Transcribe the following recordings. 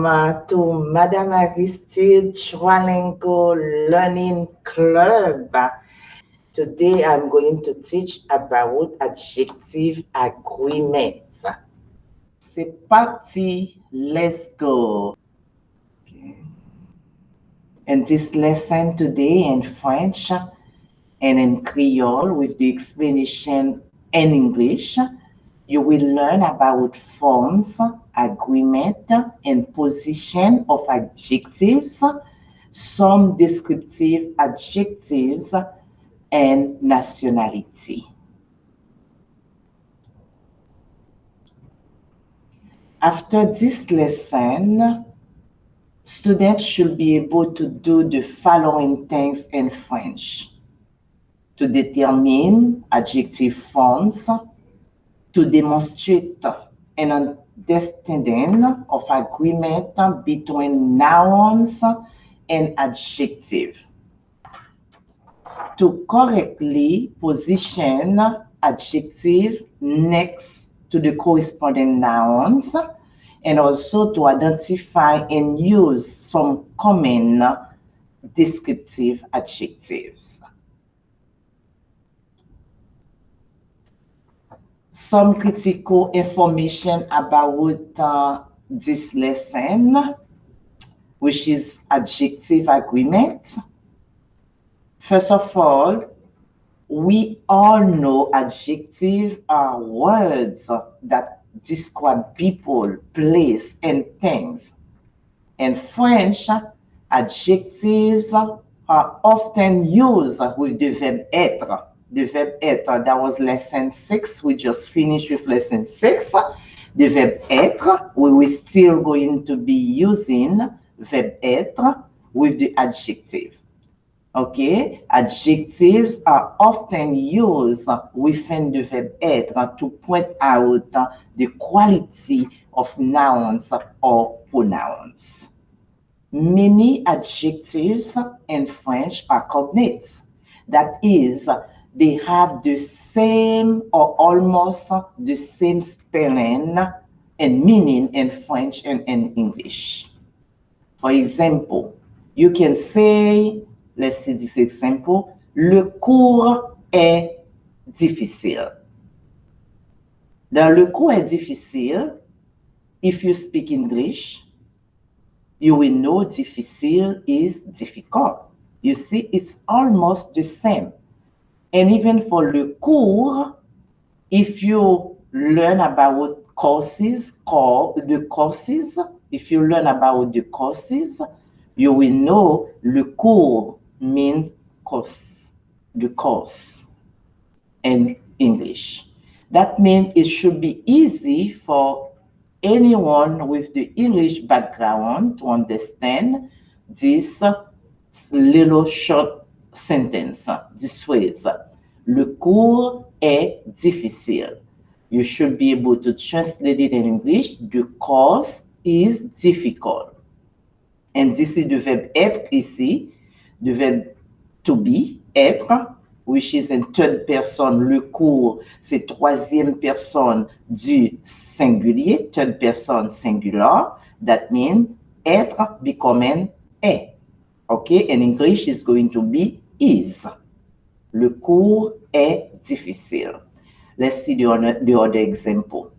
Welcome to Madame Aristil Trilingual Learning Club. Today I'm going to teach about adjective agreements. C'est parti, let's go. Okay. In this lesson today in French and in Creole with the explanation in English, you will learn about forms, agreement, and position of adjectives, some descriptive adjectives, and nationality. After this lesson, students should be able to do the following things in French: to determine adjective forms, to demonstrate an understanding of agreement between nouns and adjective, to correctly position adjective next to the corresponding nouns, and also to identify and use some common descriptive adjectives. Some critical information about this lesson, which is adjective agreement. First of all, we all know adjectives are words that describe people, place, and things. In French, adjectives are often used with the verb être. The verb être, that was lesson 6. We just finished with lesson 6. The verb être, we will still going to be using verb être with the adjective. Okay, adjectives are often used within the verb être to point out the quality of nouns or pronouns. Many adjectives in French are cognates. That is, they have the same or almost the same spelling and meaning in French and in English. For example, you can say, let's see this example, le cours est difficile. Dans le cours est difficile, if you speak English, you will know difficile is difficult. You see, it's almost the same. And even for le cours, if you learn about courses, if you learn about the courses, you will know le cours means course, the course in English. That means it should be easy for anyone with the English background to understand this little short sentence, this phrase. Le cours est difficile. You should be able to translate it in English. The course is difficult. And this is the verb être ici, the verb to be, être, which is in third person. Le cours, c'est troisième personne du singulier, third person singular. That means être becoming est. Okay, in English it's going to be is. Le cours est difficile. Let's see the other example.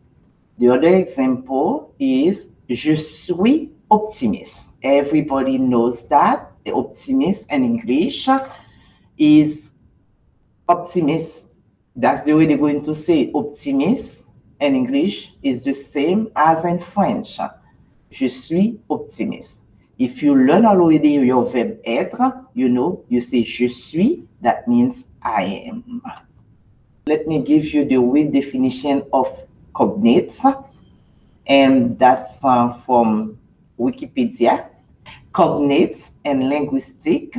The other example is je suis optimiste. Everybody knows that optimist in English is optimist. That's the way they're going to say optimist in English is the same as in French. Je suis optimiste. If you learn already your verb être, you know, you say je suis, that means I am. Let me give you the real definition of cognates, and that's from Wikipedia. Cognates in linguistics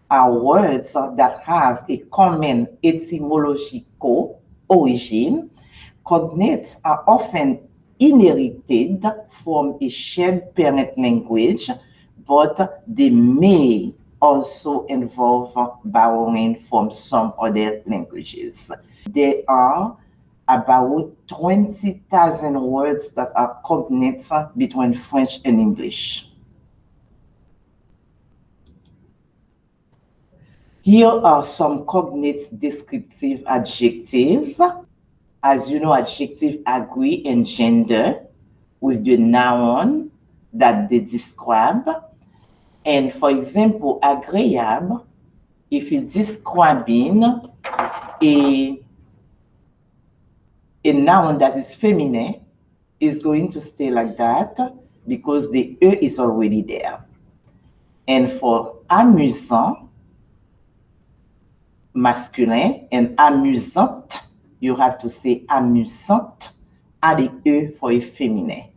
are words that have a common etymological origin. Cognates are often inherited from a shared parent language, but they may also involve borrowing from some other languages. They are about 20,000 words that are cognates between French and English. Here are some cognates descriptive adjectives. As you know, adjectives agree in gender with the noun that they describe. And for example, agréable, if it's describing a noun that is feminine, is going to stay like that because the E is already there. And for amusant, masculin, and amusante, you have to say amusante, add the E for a feminine.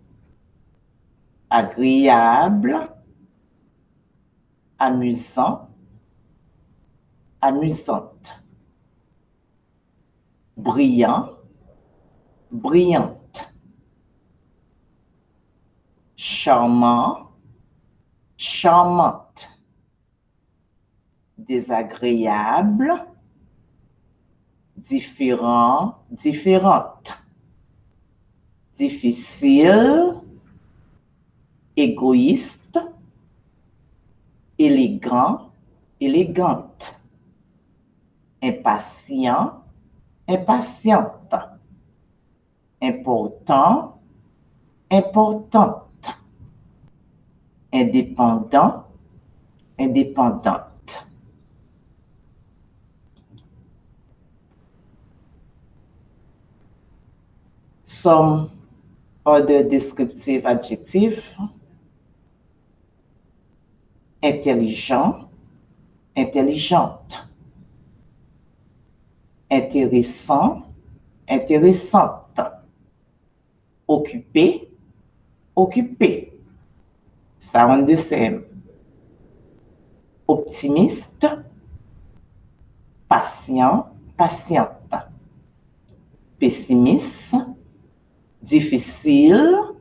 Agréable, amusant, amusante. Brillant, brillante. Charmant, charmante. Désagréable, différent, différente. Difficile, égoïste, élégant, élégante. Impatient, impatiente. Important, importante. Indépendant, indépendante. Some other descriptive adjectives: intelligent, intelligente. Intéressant, intéressante. Occupé, occupé. Sound the same. Optimiste, patient, patiente. Pessimiste, difficile,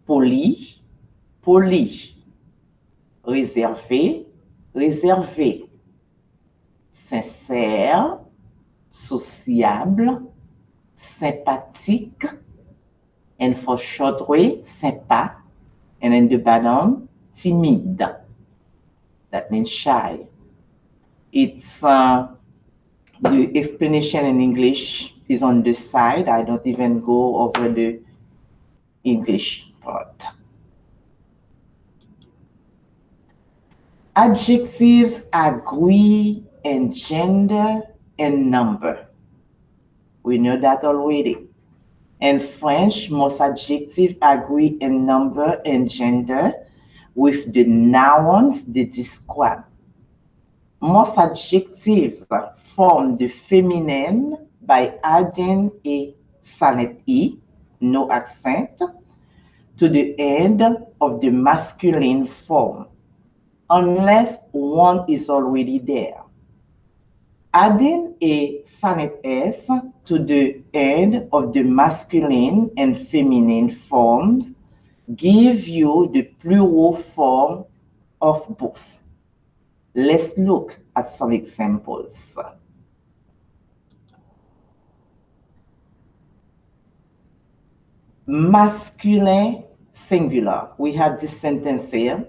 poli, poli. Réservé, réservé. Sincère, sociable, sympathique, and for short way, sympa, and in the bottom, timide. That means shy. It's the explanation in English is on the side. I don't even go over the English part. Adjectives agree in gender and number. We know that already. In French, most adjectives agree in number and gender with the nouns they describe. Most adjectives form the feminine by adding a silent E, no accent, to the end of the masculine form, unless one is already there. Adding a silent S to the end of the masculine and feminine forms give you the plural form of both. Let's look at some examples. Masculine singular. We have this sentence here.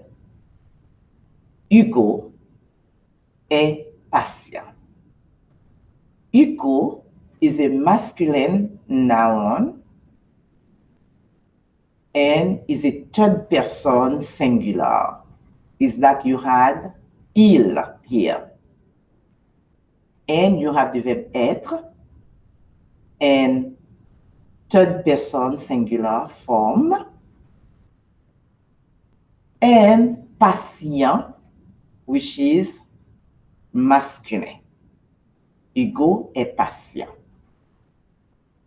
Hugo est patient. Hugo is a masculine noun and is a third person singular. Is that you had il here. And you have the verb être and third person singular form. And patient, which is masculine. Hugo est patient.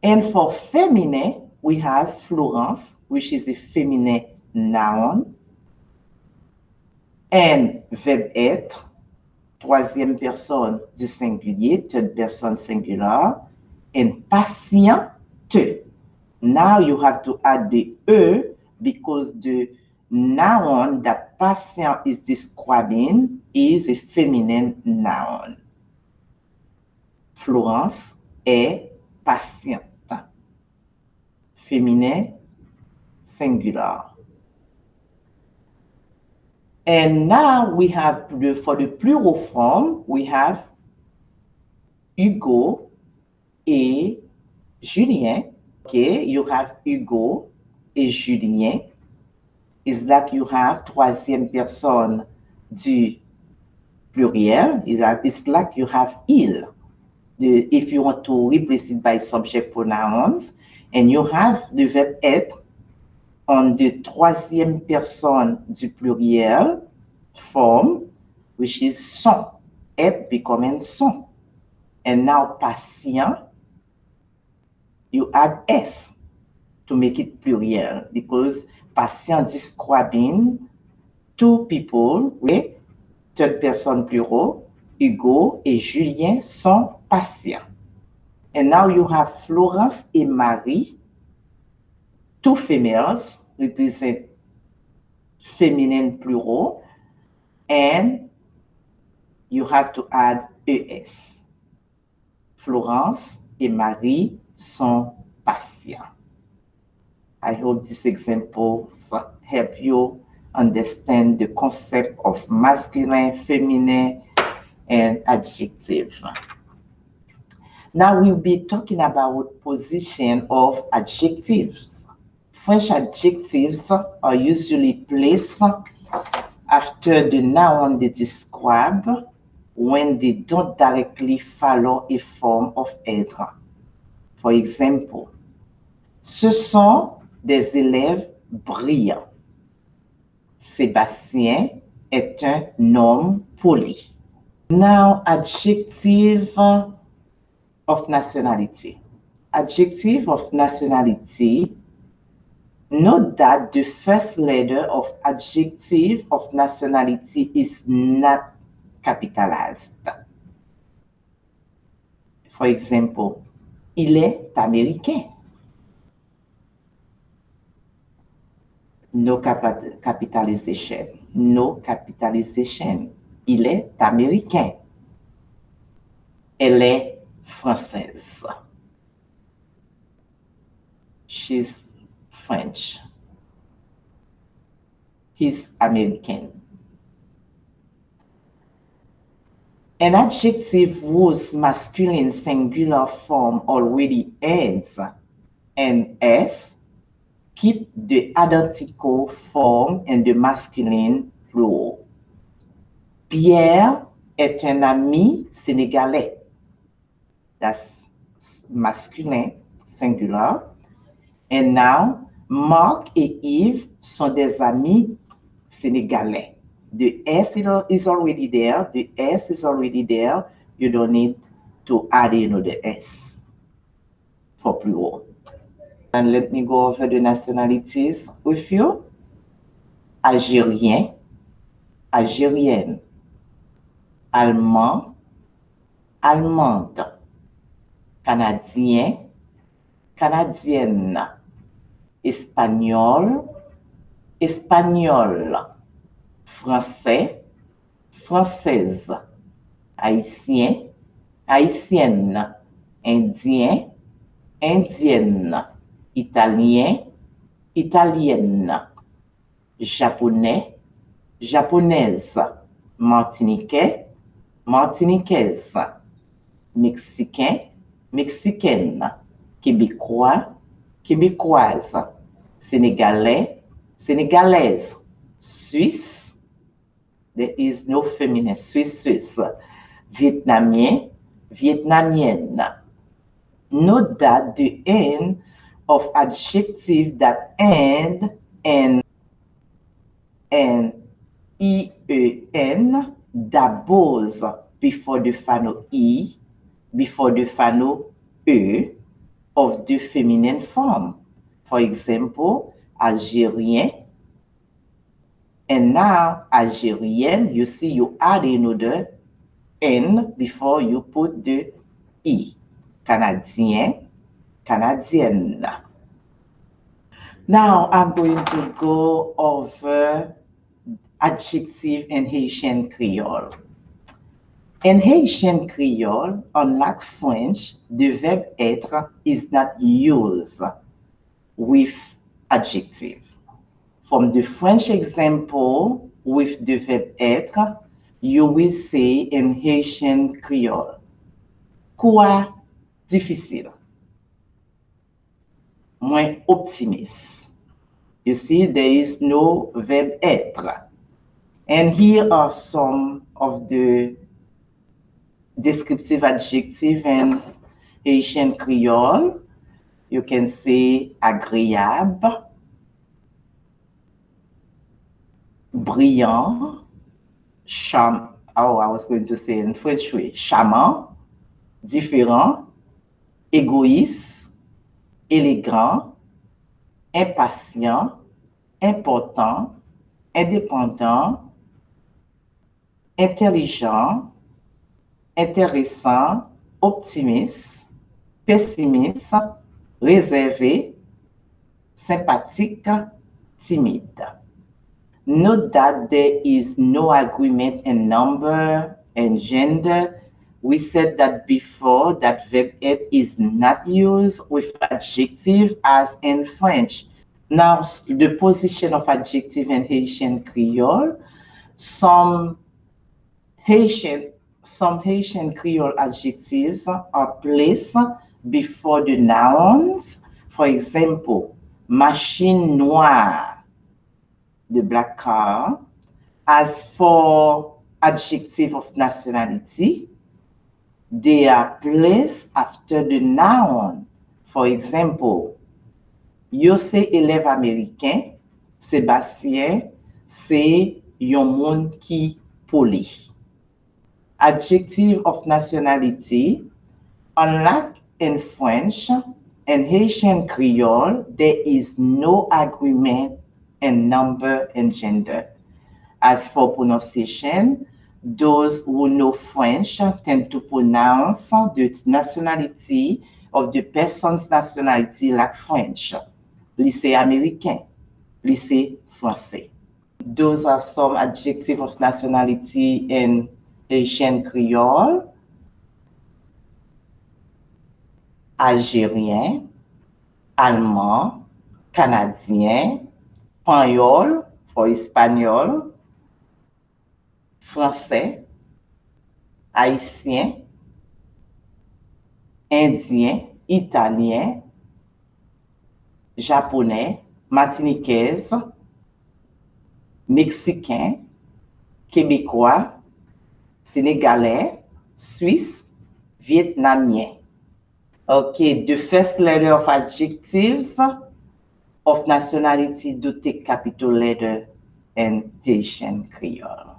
And for feminine, we have Florence, which is a feminine noun. And verbe être, troisième personne du singulier, third person singular. And patiente. Now you have to add the E because the noun that patient is describing is a feminine noun. Florence est patiente. féminin singular. And now we have, for the plural form, we have Hugo et Julien. Okay, you have Hugo et Julien. It's like you have troisième personne du pluriel. It's like you have il. If you want to replace it by subject pronouns, and you have the verb être on the troisième personne du pluriel form, which is son. Être becoming son. And now patient, you add s to make it plural, because patient describing two people, oui, third person plural, Hugo et Julien sont patients. And now you have Florence et Marie, two females, represent feminine plural, and you have to add es. Florence et Marie sont patients. I hope these examples help you understand the concept of masculine, feminine, and adjective. Now we'll be talking about position of adjectives. French adjectives are usually placed after the noun they describe when they don't directly follow a form of être. For example, ce sont des élèves brillants. Sébastien est un homme poli. Now, adjective of nationality. Adjective of nationality. Note that the first letter of adjective of nationality is not capitalized. For example, il est américain. No capitalization. No capitalization. Il est américain. Elle est française. She's French. He's American. An adjective whose masculine singular form already ends in s keep the identical form in the masculine plural. Pierre est un ami sénégalais. That's masculin singular. And now, Marc et Yves sont des amis sénégalais. The S is already there. The S is already there. You don't need to add another S for plural. And let me go over the nationalities with you. Algérien, Algérienne. Allemand, Allemande. Canadien, Canadienne. Espagnol, Espagnole. Français, Française. Haïtien, Haïtienne. Indien, Indienne. Italien, Italienne. Japonais, Japonaise. Martiniquais, Martiniquaise. Mexicain, Mexicaine. Québécois, Québécoise. Sénégalais, Sénégalaise. Suisse, there is no feminine, Swiss. Vietnamien, Vietnamienne. Note that the end of adjective that end in en doubles before the final e, before the final e of the feminine form. For example, Algérien. And now, Algérienne, you see you add another N before you put the E. Canadien, Canadienne. Now, I'm going to go over adjective in Haitian Creole. In Haitian Creole, unlike French, the verb être is not used with adjective. From the French example with the verb être, you will say in Haitian Creole, quoi difficile, moins optimiste. You see, there is no verb être. And here are some of the descriptive adjectives in Haitian Creole. You can say agréable, brillant, I was going to say in French way, charmant, différent, égoïste, élégant, impatient, important, indépendant, intelligent, intéressant, optimiste, pessimiste, réservé, sympathique, timide. Note that there is no agreement in number and gender. We said that before, that verb être is not used with adjective as in French. Now, the position of adjective in Haitian Creole, some Haitian Creole adjectives are placed before the nouns. For example, machine noire, the black car. As for adjective of nationality, they are placed after the noun. For example, yo se élève américain, Sébastien, c'est yon moun ki poli. Adjective of nationality, unlike in French and Haitian Creole, there is no agreement in number and gender. As for pronunciation, those who know French tend to pronounce the nationality of the person's nationality like French. Lycée américain, lycée français. Those are some adjectives of nationality in Haitian Creole. Algérien, allemand, canadien, espagnol for espagnol, français, haïtien, indien, italien, japonais, martiniquaise, mexicain, québécois, sénégalais, suisse, vietnamien. Okay, the first letter of adjectives of nationality do take capital letter in Haitian Creole.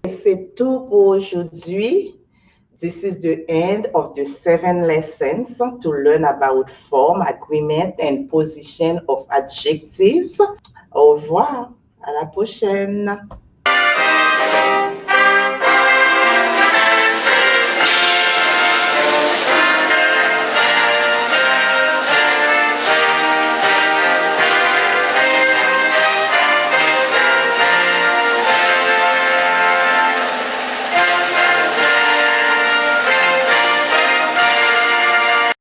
C'est tout pour aujourd'hui. This is the end of the 7 lessons to learn about form, agreement, and position of adjectives. Au revoir. À la prochaine.